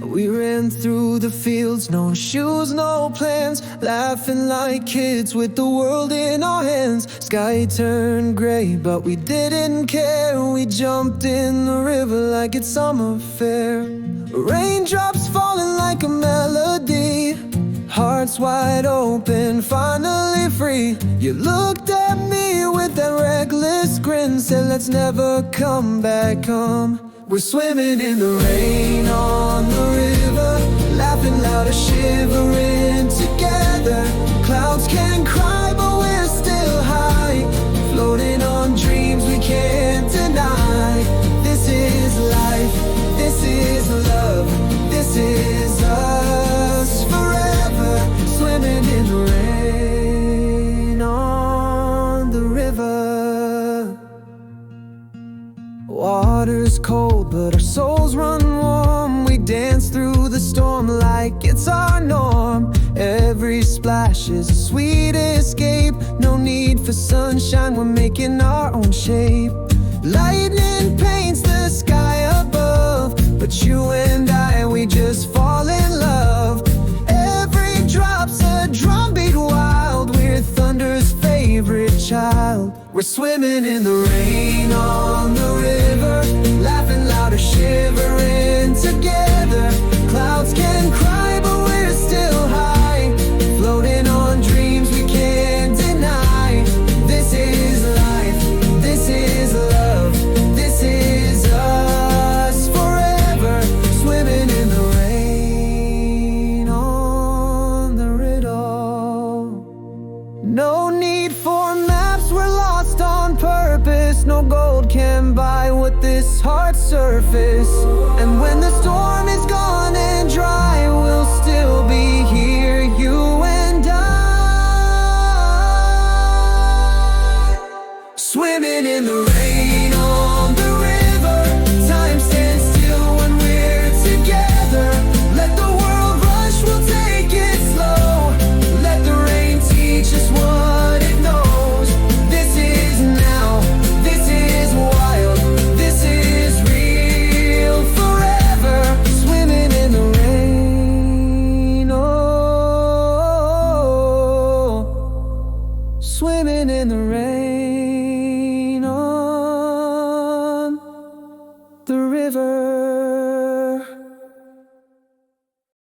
We ran through the fields, no shoes, no plans, laughing like kids with the world in our hands. Sky turned gray, but we didn't care. We jumped in the river like it's summer fair. Raindrops falling like a melody, hearts wide open, finally free. You looked at me with that reckless grin, said let's never come back home. We're swimming in the rain on the river, laughing loud or shivering together. Clouds can cry but we're still high, floating on dreams we can't deny. This is life, this is love, this is us forever, swimming in the rain on the river. Water's cold, but our souls run warm. We dance through the storm like it's our norm. Every splash is a sweet escape. No need for sunshine, we're making our own shape. Lightning paints the sky above, but you and I, we just fall in love. Every drop's a drumbeat wild. We're thunder's favorite child. We're swimming in the rain on the river, laughing loud or shivering together. Clouds can cry but we're still high, floating on dreams we can't deny. This is life, this is love, this is us forever, swimming in the rain on the riddle. No need for maps, we're lost on purpose. No gold can buy what this heart's surface. And when the storm is gone and dry, we'll still be here, you and I, swimming in the rain on the river. Time stands still when we're together. Let the world rush, we'll take it slow. Let the rain teach us what it knows. This is now, this is wild, this is real forever, swimming in the rain, oh, swimming in the rain.